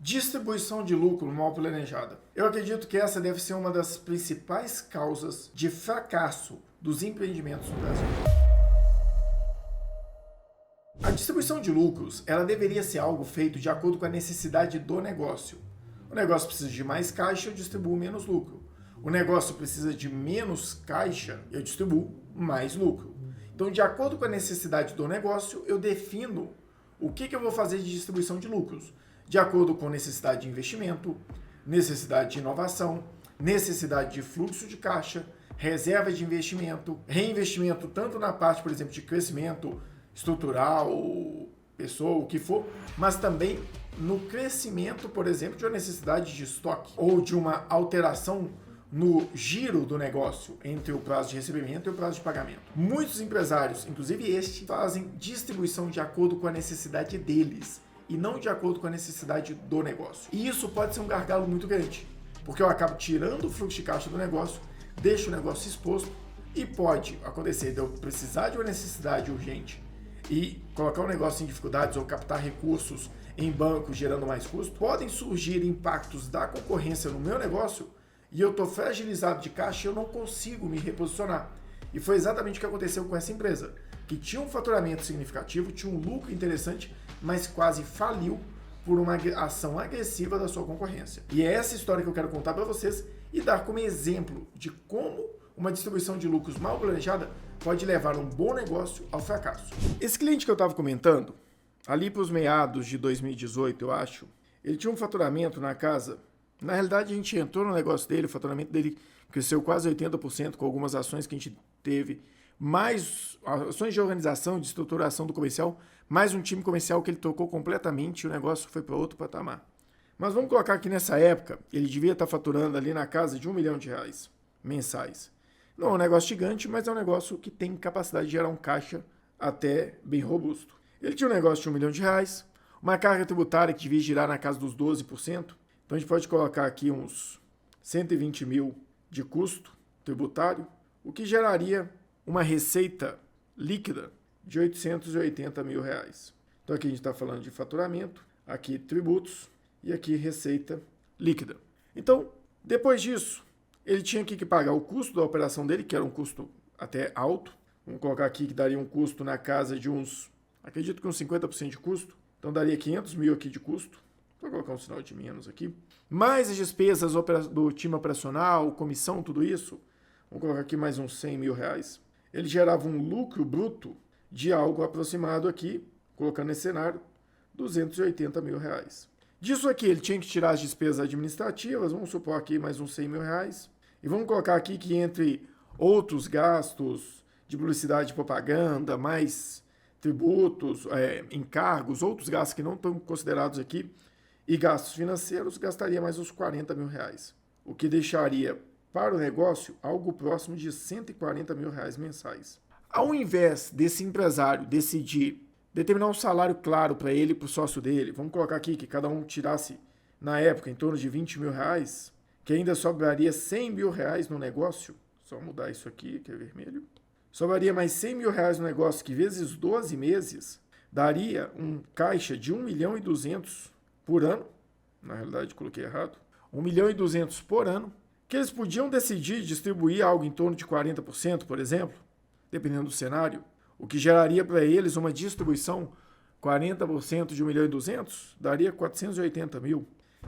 Distribuição de lucro mal planejada. Eu acredito que essa deve ser uma das principais causas de fracasso dos empreendimentos no Brasil. A distribuição de lucros, ela deveria ser algo feito de acordo com a necessidade do negócio. O negócio precisa de mais caixa, eu distribuo menos lucro. O negócio precisa de menos caixa, eu distribuo mais lucro. Então, de acordo com a necessidade do negócio, eu defino o que eu vou fazer de distribuição de lucros. De acordo com necessidade de investimento, necessidade de inovação, necessidade de fluxo de caixa, reserva de investimento, reinvestimento tanto na parte, por exemplo, de crescimento estrutural, pessoa, o que for, mas também no crescimento, por exemplo, de uma necessidade de estoque ou de uma alteração no giro do negócio entre o prazo de recebimento e o prazo de pagamento. Muitos empresários, inclusive este, fazem distribuição de acordo com a necessidade deles e não de acordo com a necessidade do negócio. E isso pode ser um gargalo muito grande, porque eu acabo tirando o fluxo de caixa do negócio, deixo o negócio exposto e pode acontecer de eu precisar de uma necessidade urgente e colocar o negócio em dificuldades ou captar recursos em bancos gerando mais custo. Podem surgir impactos da concorrência no meu negócio e eu estou fragilizado de caixa e eu não consigo me reposicionar. E foi exatamente o que aconteceu com essa empresa, que tinha um faturamento significativo, tinha um lucro interessante, mas quase faliu por uma ação agressiva da sua concorrência. E é essa história que eu quero contar para vocês e dar como exemplo de como uma distribuição de lucros mal planejada pode levar um bom negócio ao fracasso. Esse cliente que eu estava comentando, ali para os meados de 2018, eu acho, ele tinha um faturamento na casa. Na realidade, a gente entrou no negócio dele, o faturamento dele cresceu quase 80% com algumas ações que a gente teve, mais ações de organização, de estruturação do comercial, mais um time comercial que ele trocou completamente e o negócio foi para outro patamar. Mas vamos colocar aqui nessa época, ele devia estar faturando ali na casa de R$1 milhão mensais. Não é um negócio gigante, mas é um negócio que tem capacidade de gerar um caixa até bem robusto. Ele tinha um negócio de R$1 milhão, uma carga tributária que devia girar na casa dos 12%. Então a gente pode colocar aqui uns 120 mil de custo tributário, o que geraria uma receita líquida de R$880 mil. Então aqui a gente está falando de faturamento, aqui tributos e aqui receita líquida. Então, depois disso, ele tinha que pagar o custo da operação dele, que era um custo até alto. Vamos colocar aqui que daria um custo na casa de acredito que uns 50% de custo. Então daria 500 mil aqui de custo. Vou colocar um sinal de menos aqui. Mais as despesas do time operacional, comissão, tudo isso. Vamos colocar aqui mais uns 100 mil reais. Ele gerava um lucro bruto de algo aproximado aqui, colocando nesse cenário, 280 mil reais. Disso aqui ele tinha que tirar as despesas administrativas, vamos supor aqui mais uns 100 mil reais. E vamos colocar aqui que entre outros gastos de publicidade e propaganda, mais tributos, encargos, outros gastos que não estão considerados aqui, e gastos financeiros, gastaria mais uns 40 mil reais. O que deixaria para o negócio algo próximo de 140 mil reais mensais. Ao invés desse empresário decidir determinar um salário claro para ele e para o sócio dele, vamos colocar aqui que cada um tirasse, na época, em torno de 20 mil reais, que ainda sobraria 100 mil reais no negócio, só mudar isso aqui, que é vermelho, sobraria mais 100 mil reais no negócio, que vezes 12 meses, daria um caixa de 1 milhão e 200 por ano, na realidade coloquei errado, 1 milhão e 200 por ano, que eles podiam decidir distribuir algo em torno de 40%, por exemplo, dependendo do cenário, o que geraria para eles uma distribuição 40% de 1 milhão e 200, daria 480 mil,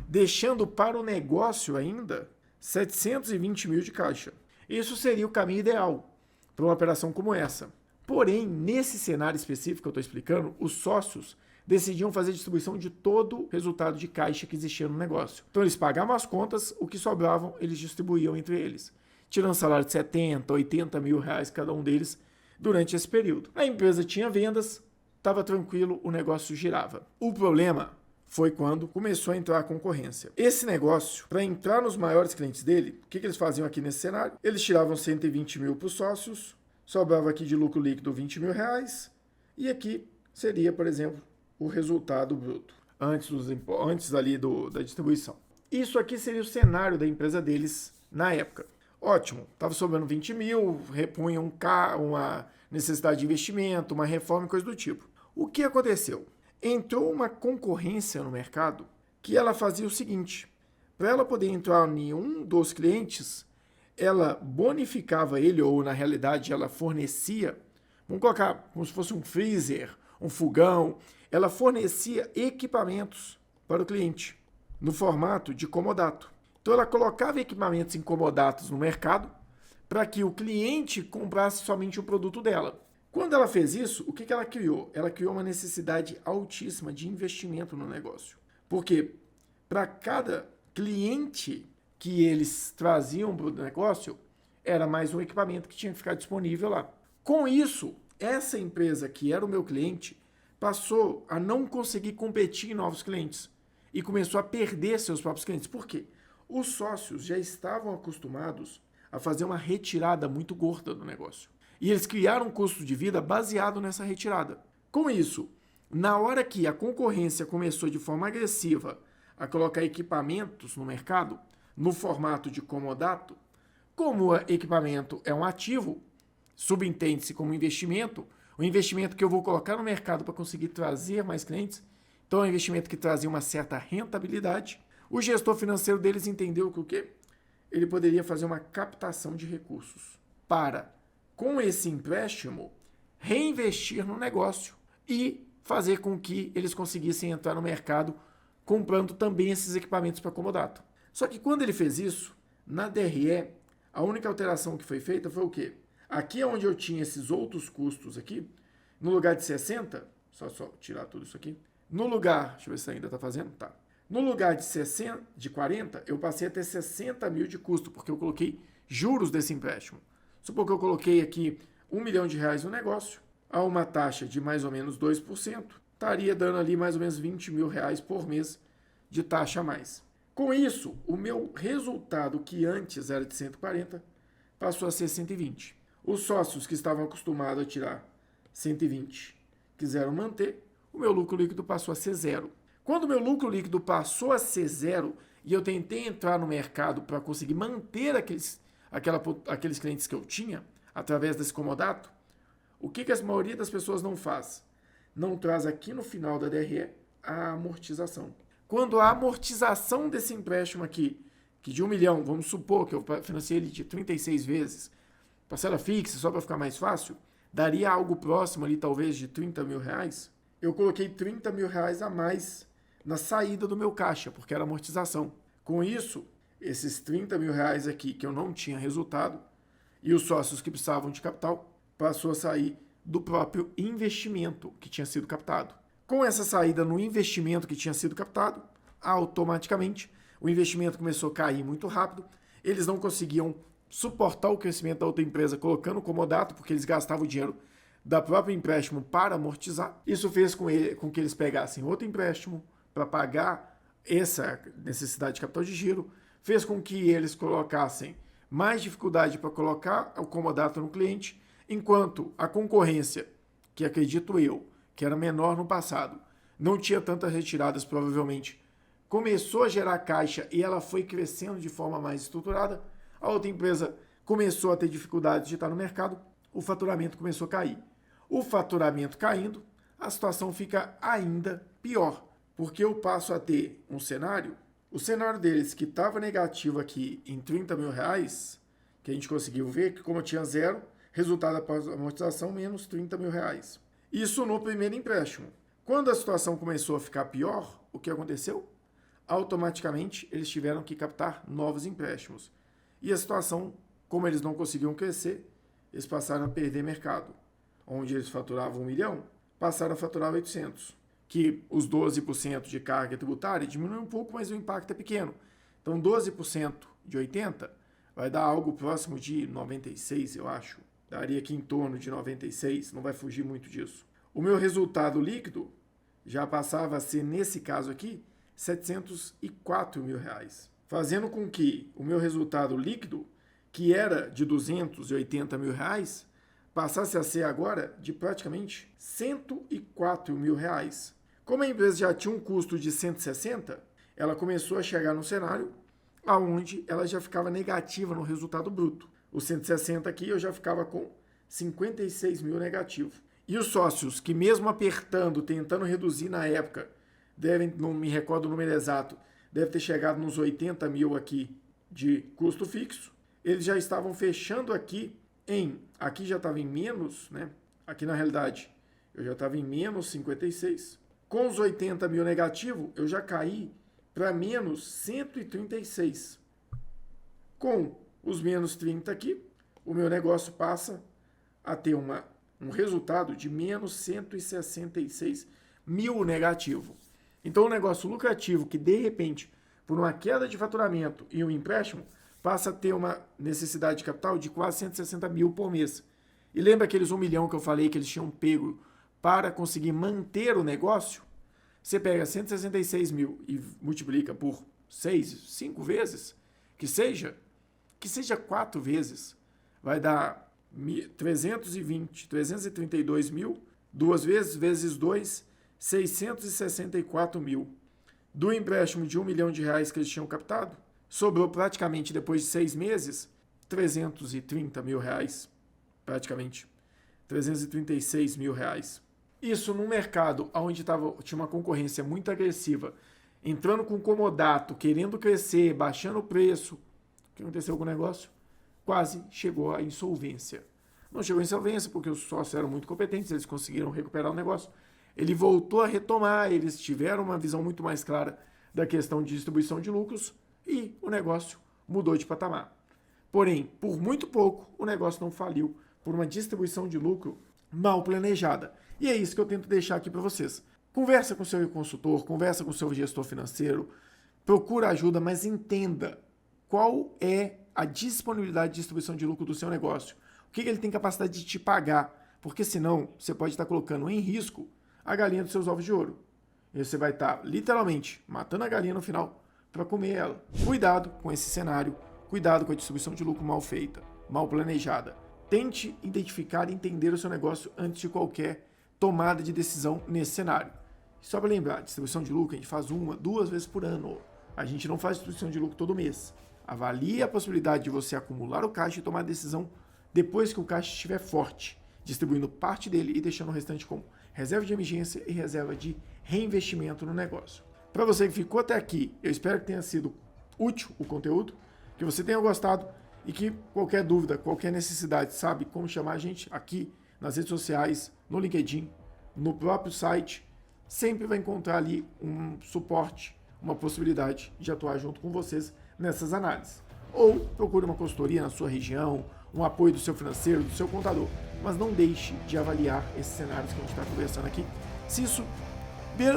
deixando para o negócio ainda 720 mil de caixa. Isso seria o caminho ideal para uma operação como essa. Porém, nesse cenário específico que eu estou explicando, os sócios decidiam fazer distribuição de todo o resultado de caixa que existia no negócio. Então eles pagavam as contas, o que sobravam eles distribuíam entre eles, tirando salário de 70, 80 mil reais cada um deles durante esse período. A empresa tinha vendas, estava tranquilo, o negócio girava. O problema foi quando começou a entrar a concorrência. Esse negócio, para entrar nos maiores clientes dele, o que eles faziam aqui nesse cenário? Eles tiravam 120 mil para os sócios, sobrava aqui de lucro líquido 20 mil reais, e aqui seria, por exemplo, o resultado bruto, antes ali da distribuição. Isso aqui seria o cenário da empresa deles na época. Ótimo, estava sobrando 20 mil, repunha uma necessidade de investimento, uma reforma e coisa do tipo. O que aconteceu? Entrou uma concorrência no mercado que ela fazia o seguinte: para ela poder entrar em um dos clientes, ela bonificava ele, ou na realidade ela fornecia, vamos colocar como se fosse um freezer, um fogão, ela fornecia equipamentos para o cliente, no formato de comodato. Então ela colocava equipamentos incomodatos no mercado para que o cliente comprasse somente o produto dela. Quando ela fez isso, o que ela criou? Ela criou uma necessidade altíssima de investimento no negócio. Porque para cada cliente que eles traziam para o negócio, era mais um equipamento que tinha que ficar disponível lá. Com isso, essa empresa que era o meu cliente passou a não conseguir competir em novos clientes e começou a perder seus próprios clientes. Por quê? Os sócios já estavam acostumados a fazer uma retirada muito gorda do negócio. E eles criaram um custo de vida baseado nessa retirada. Com isso, na hora que a concorrência começou de forma agressiva a colocar equipamentos no mercado, no formato de comodato, como o equipamento é um ativo, subentende-se como investimento, o investimento que eu vou colocar no mercado para conseguir trazer mais clientes, então é um investimento que trazia uma certa rentabilidade, o gestor financeiro deles entendeu que o quê? Ele poderia fazer uma captação de recursos para, com esse empréstimo, reinvestir no negócio e fazer com que eles conseguissem entrar no mercado comprando também esses equipamentos para comodato. Só que quando ele fez isso, na DRE, a única alteração que foi feita foi o quê? Aqui é onde eu tinha esses outros custos aqui, no lugar de 60, só tirar tudo isso aqui, no lugar, deixa eu ver se ainda está fazendo, tá. No lugar de 40, eu passei a ter 60 mil de custo, porque eu coloquei juros desse empréstimo. Supor que eu coloquei aqui R$1 milhão no negócio, a uma taxa de mais ou menos 2%, estaria dando ali mais ou menos R$20 mil por mês de taxa a mais. Com isso, o meu resultado, que antes era de 140, passou a ser 120. Os sócios que estavam acostumados a tirar 120 quiseram manter, o meu lucro líquido passou a ser zero. Quando o meu lucro líquido passou a ser zero e eu tentei entrar no mercado para conseguir manter aqueles clientes que eu tinha, através desse comodato, o que a maioria das pessoas não faz? Não traz aqui no final da DRE a amortização. Quando a amortização desse empréstimo aqui, que de 1 milhão, vamos supor que eu financiei ele de 36 vezes, parcela fixa, só para ficar mais fácil, daria algo próximo ali, talvez, de R$30 mil. Eu coloquei R$30 mil a mais na saída do meu caixa, porque era amortização. Com isso, esses R$30 mil aqui, que eu não tinha resultado, e os sócios que precisavam de capital, passou a sair do próprio investimento que tinha sido captado. Com essa saída no investimento que tinha sido captado, automaticamente o investimento começou a cair muito rápido, eles não conseguiam suportar o crescimento da outra empresa colocando comodato, porque eles gastavam o dinheiro da própria empréstimo para amortizar. Isso fez com que eles pegassem outro empréstimo para pagar essa necessidade de capital de giro, fez com que eles colocassem mais dificuldade para colocar o comodato no cliente, enquanto a concorrência, que acredito eu, que era menor no passado, não tinha tantas retiradas provavelmente, começou a gerar caixa e ela foi crescendo de forma mais estruturada, a outra empresa começou a ter dificuldade de estar no mercado, o faturamento começou a cair. O faturamento caindo, a situação fica ainda pior, porque eu passo a ter um cenário, o cenário deles que estava negativo aqui em R$30 mil, que a gente conseguiu ver, que como eu tinha zero, resultado após a amortização, menos R$30 mil. Isso no primeiro empréstimo. Quando a situação começou a ficar pior, o que aconteceu? Automaticamente, eles tiveram que captar novos empréstimos. E a situação, como eles não conseguiam crescer, eles passaram a perder mercado. Onde eles faturavam 1 milhão, passaram a faturar 800. Que os 12% de carga tributária diminui um pouco, mas o impacto é pequeno. Então, 12% de 80 vai dar algo próximo de 96, eu acho. Daria aqui em torno de 96, não vai fugir muito disso. O meu resultado líquido já passava a ser, nesse caso aqui, R$704 mil, fazendo com que o meu resultado líquido, que era de R$280 mil, passasse a ser agora de praticamente R$104 mil. Como a empresa já tinha um custo de 160, ela começou a chegar num cenário onde ela já ficava negativa no resultado bruto. Os 160 aqui eu já ficava com 56 mil negativo. E os sócios que mesmo apertando, tentando reduzir na época, não me recordo o número exato, deve ter chegado nos 80 mil aqui de custo fixo. Eles já estavam fechando aqui já estava em menos, né? Aqui na realidade eu já estava em menos 56. Com os 80 mil negativo, eu já caí para menos 136. Com os menos 30 aqui, o meu negócio passa a ter um resultado de menos 166 mil negativo. Então, o negócio lucrativo que, de repente, por uma queda de faturamento e um empréstimo, passa a ter uma necessidade de capital de quase 160 mil por mês. E lembra aqueles 1 milhão que eu falei que eles tinham pego para conseguir manter o negócio? Você pega 166 mil e multiplica por 6, 5 vezes, que seja 4 vezes, vai dar 332 mil, 2 vezes 2, 664 mil. Do empréstimo de 1 milhão de reais que eles tinham captado, sobrou praticamente, depois de 6 meses, 330 mil reais, praticamente, 336 mil reais. Isso num mercado onde tinha uma concorrência muito agressiva, entrando com comodato, querendo crescer, baixando o preço. O que aconteceu com o negócio? Quase chegou à insolvência. Não chegou à insolvência porque os sócios eram muito competentes, eles conseguiram recuperar o negócio. Ele voltou a retomar, eles tiveram uma visão muito mais clara da questão de distribuição de lucros e o negócio mudou de patamar. Porém, por muito pouco, o negócio não faliu por uma distribuição de lucro mal planejada. E é isso que eu tento deixar aqui para vocês. Conversa com o seu consultor, conversa com o seu gestor financeiro, procura ajuda, mas entenda qual é a disponibilidade de distribuição de lucro do seu negócio. O que ele tem capacidade de te pagar, porque senão você pode estar colocando em risco a galinha dos seus ovos de ouro. E você vai estar literalmente matando a galinha no final para comer ela. Cuidado com esse cenário, cuidado com a distribuição de lucro mal feita, mal planejada. Tente identificar e entender o seu negócio antes de qualquer tomada de decisão nesse cenário. Só para lembrar, distribuição de lucro a gente faz 1, 2 vezes por ano. A gente não faz distribuição de lucro todo mês. Avalie a possibilidade de você acumular o caixa e tomar a decisão depois que o caixa estiver forte, distribuindo parte dele e deixando o restante como reserva de emergência e reserva de reinvestimento no negócio. Para você que ficou até aqui, eu espero que tenha sido útil o conteúdo, que você tenha gostado e que qualquer dúvida, qualquer necessidade, sabe como chamar a gente aqui nas redes sociais, no LinkedIn, no próprio site, sempre vai encontrar ali um suporte, uma possibilidade de atuar junto com vocês nessas análises. Ou procure uma consultoria na sua região, um apoio do seu financeiro, do seu contador. Mas não deixe de avaliar esses cenários que a gente está conversando aqui. Se isso,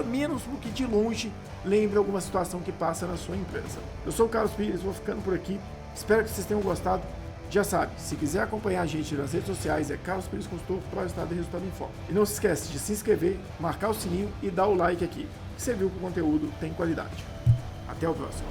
menos do que de longe, lembre alguma situação que passa na sua empresa. Eu sou o Carlos Pires, vou ficando por aqui. Espero que vocês tenham gostado. Já sabe, se quiser acompanhar a gente nas redes sociais, é Carlos Pires Consultor, Pro-Estado e Resultado em Foco. E não se esquece de se inscrever, marcar o sininho e dar o like aqui, que você viu que o conteúdo tem qualidade. Até o próximo.